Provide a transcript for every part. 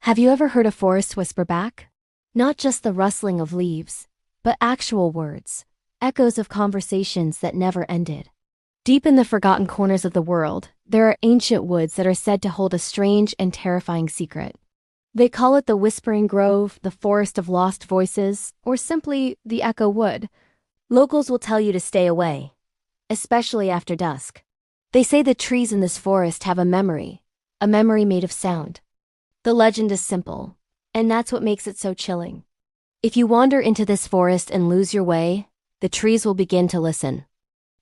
Have you ever heard a forest whisper back? Not just the rustling of leaves, but actual words, echoes of conversations that never ended. Deep in the forgotten corners of the world, there are ancient woods that are said to hold a strange and terrifying secret. They call it the Whispering Grove, the Forest of Lost Voices, or simply the Echo Wood. Locals will tell you to stay away, especially after dusk. They say the trees in this forest have a memory made of sound. The legend is simple, and that's what makes it so chilling. If you wander into this forest and lose your way, the trees will begin to listen.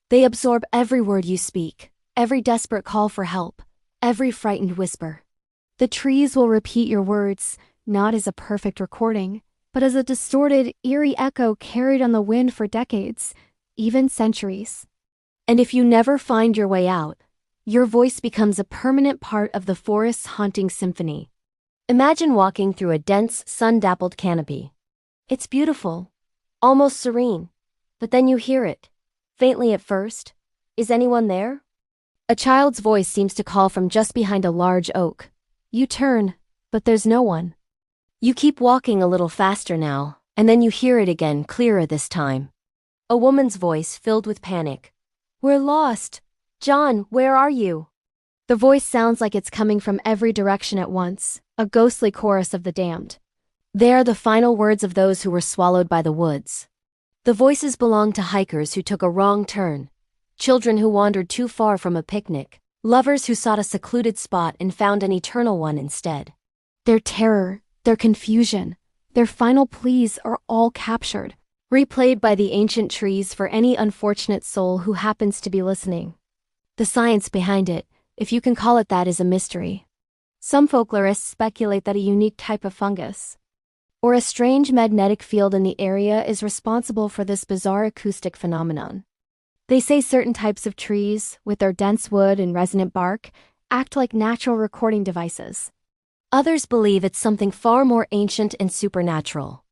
They absorb every word you speak, every desperate call for help, every frightened whisper. The trees will repeat your words, not as a perfect recording, but as a distorted, eerie echo carried on the wind for decades, even centuries. And if you never find your way out, your voice becomes a permanent part of the forest's haunting symphony. Imagine walking through a dense, sun-dappled canopy. It's beautiful, almost serene, but then you hear it, faintly at first. Is anyone there? A child's voice seems to call from just behind a large oak. You turn, but there's no one. You keep walking a little faster now, and then you hear it again, clearer this time. A woman's voice filled with panic. "We're lost. John, where are you?" The voice sounds like it's coming from every direction at once, a ghostly chorus of the damned. They are the final words of those who were swallowed by the woods. The voices belong to hikers who took a wrong turn, children who wandered too far from a picnic, lovers who sought a secluded spot and found an eternal one instead. Their terror, their confusion, their final pleas are all captured, replayed by the ancient trees for any unfortunate soul who happens to be listening. The science behind it, if you can call it that, is a mystery. Some folklorists speculate that a unique type of fungus, or a strange magnetic field in the area, is responsible for this bizarre acoustic phenomenon. They say certain types of trees, with their dense wood and resonant bark, act like natural recording devices. Others believe it's something far more ancient and supernatural.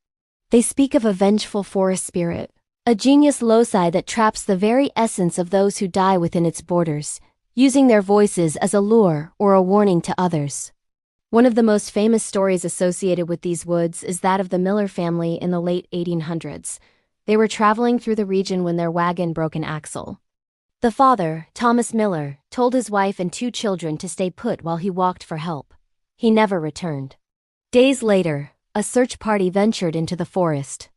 They speak of a vengeful forest spirit, a genius loci that traps the very essence of those who die within its borders, using their voices as a lure or a warning to others. One of the most famous stories associated with these woods is that of the Miller family in the late 1800s. They were traveling through the region when their wagon broke an axle. The father, Thomas Miller, told his wife and 2 children to stay put while he walked for help. He never returned. Days later, a search party ventured into the forest.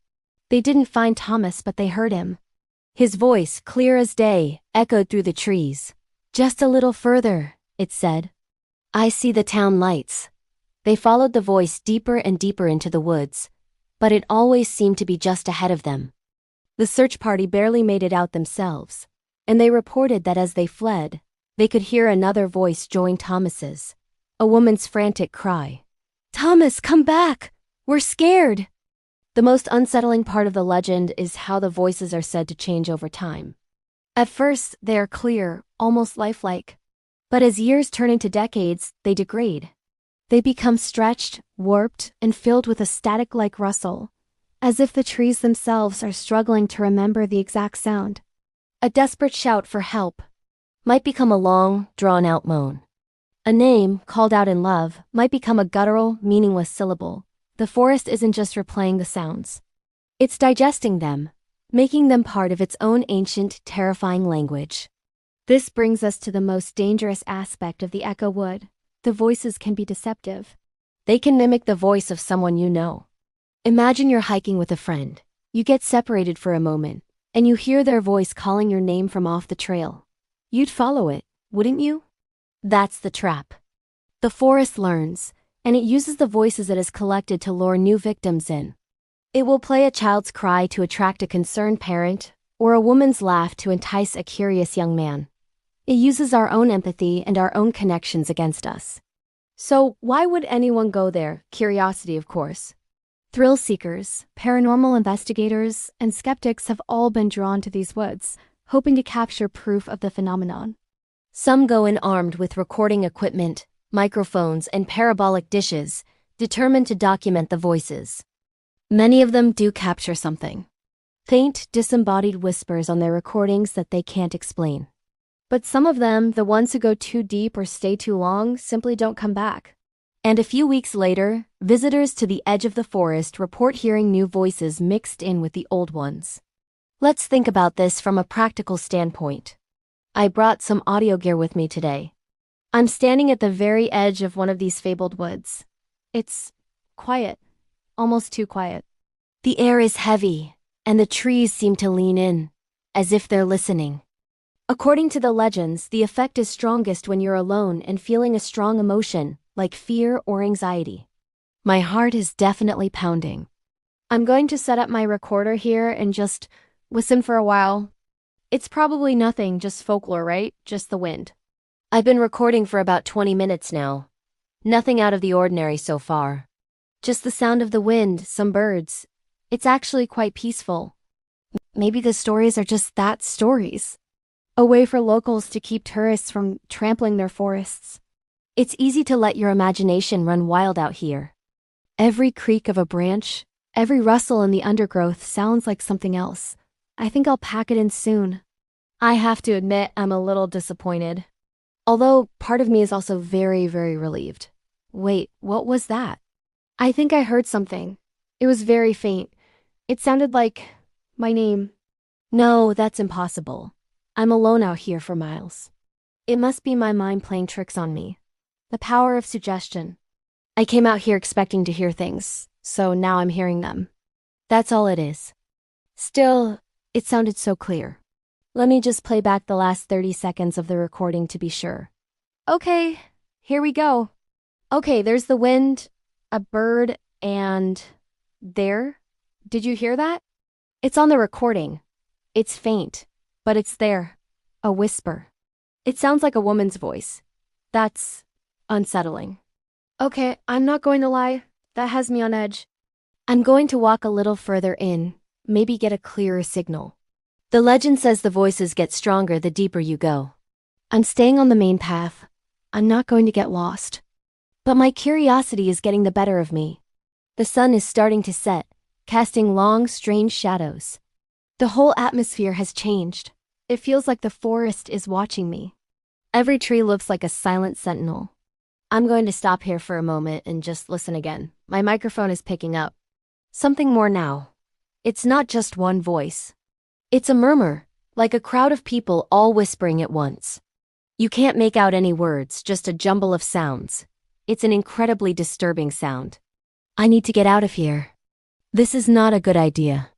They didn't find Thomas, but they heard him. His voice, clear as day, echoed through the trees. "Just a little further," it said. "I see the town lights." They followed the voice deeper and deeper into the woods, but it always seemed to be just ahead of them. The search party barely made it out themselves, and they reported that as they fled, they could hear another voice join Thomas's, a woman's frantic cry. "Thomas, come back! We're scared!" The most unsettling part of the legend is how the voices are said to change over time. At first, they are clear, almost lifelike. But as years turn into decades, they degrade. They become stretched, warped, and filled with a static-like rustle, as if the trees themselves are struggling to remember the exact sound. A desperate shout for help might become a long, drawn-out moan. A name, called out in love, might become a guttural, meaningless syllable. The forest isn't just replaying the sounds. It's digesting them, making them part of its own ancient, terrifying language. This brings us to the most dangerous aspect of the echo wood. The voices can be deceptive. They can mimic the voice of someone you know. Imagine you're hiking with a friend. You get separated for a moment, and you hear their voice calling your name from off the trail. You'd follow it, wouldn't you? That's the trap. The forest learns, and it uses the voices it has collected to lure new victims in. It will play a child's cry to attract a concerned parent, or a woman's laugh to entice a curious young man. It uses our own empathy and our own connections against us. So why would anyone go there? Curiosity, of course. Thrill seekers, paranormal investigators, and skeptics have all been drawn to these woods, hoping to capture proof of the phenomenon. Some go in armed with recording equipment, microphones, and parabolic dishes, determined to document the voices. Many of them do capture something. Faint, disembodied whispers on their recordings that they can't explain. But some of them, the ones who go too deep or stay too long, simply don't come back. And a few weeks later, visitors to the edge of the forest report hearing new voices mixed in with the old ones. Let's think about this from a practical standpoint. I brought some audio gear with me today. I'm standing at the very edge of one of these fabled woods. It's quiet, almost too quiet. The air is heavy, and the trees seem to lean in, as if they're listening. According to the legends, the effect is strongest when you're alone and feeling a strong emotion, like fear or anxiety. My heart is definitely pounding. I'm going to set up my recorder here and just listen for a while. It's probably nothing, just folklore, right? Just the wind. I've been recording for about 20 minutes now. Nothing out of the ordinary so far. Just the sound of the wind, some birds. It's actually quite peaceful. Maybe the stories are just that, stories. A way for locals to keep tourists from trampling their forests. It's easy to let your imagination run wild out here. Every creak of a branch, every rustle in the undergrowth sounds like something else. I think I'll pack it in soon. I have to admit I'm a little disappointed. Although part of me is also very, very relieved. Wait, what was that? I think I heard something. It was very faint. It sounded like my name. No, that's impossible. I'm alone out here for miles. It must be my mind playing tricks on me. The power of suggestion. I came out here expecting to hear things, so now I'm hearing them. That's all it is. Still, it sounded so clear. Let me just play back the last 30 seconds of the recording to be sure. Okay, here we go. Okay, there's the wind, a bird, and there. Did you hear that? It's on the recording. It's faint, but it's there. A whisper. It sounds like a woman's voice. That's unsettling. Okay, I'm not going to lie. That has me on edge. I'm going to walk a little further in, maybe get a clearer signal. The legend says the voices get stronger the deeper you go. I'm staying on the main path. I'm not going to get lost. But my curiosity is getting the better of me. The sun is starting to set, casting long, strange shadows. The whole atmosphere has changed. It feels like the forest is watching me. Every tree looks like a silent sentinel. I'm going to stop here for a moment and just listen again. My microphone is picking up. Something more now. It's not just one voice. It's a murmur, like a crowd of people all whispering at once. You can't make out any words, just a jumble of sounds. It's an incredibly disturbing sound. I need to get out of here. This is not a good idea.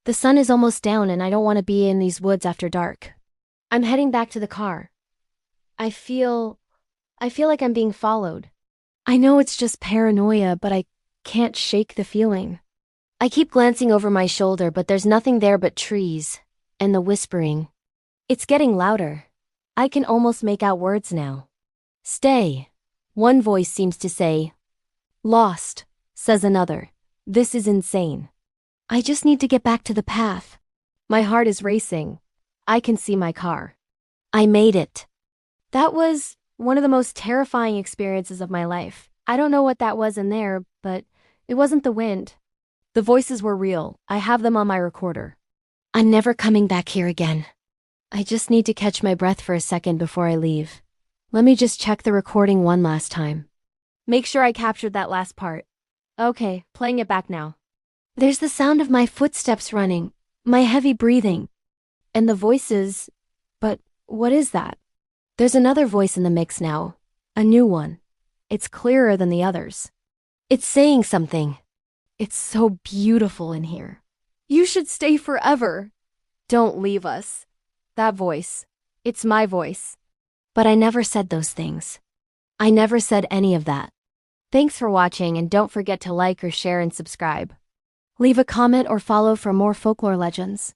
The sun is almost down and I don't want to be in these woods after dark. I'm heading back to the car. I feel like I'm being followed. I know it's just paranoia, but I can't shake the feeling. I keep glancing over my shoulder, but there's nothing there but trees and the whispering. It's getting louder. I can almost make out words now. Stay. One voice seems to say. Lost, says another. This is insane. I just need to get back to the path. My heart is racing. I can see my car. I made it. That was one of the most terrifying experiences of my life. I don't know what that was in there, but it wasn't the wind. The voices were real. I have them on my recorder. I'm never coming back here again. I just need to catch my breath for a second before I leave. Let me just check the recording one last time. Make sure I captured that last part. Okay, playing it back now. There's the sound of my footsteps running, my heavy breathing, and the voices. But what is that? There's another voice in the mix now, a new one. It's clearer than the others. It's saying something. It's so beautiful in here. You should stay forever. Don't leave us. That voice. It's my voice. But I never said those things. I never said any of that. Thanks for watching, and don't forget to like or share and subscribe. Leave a comment or follow for more folklore legends.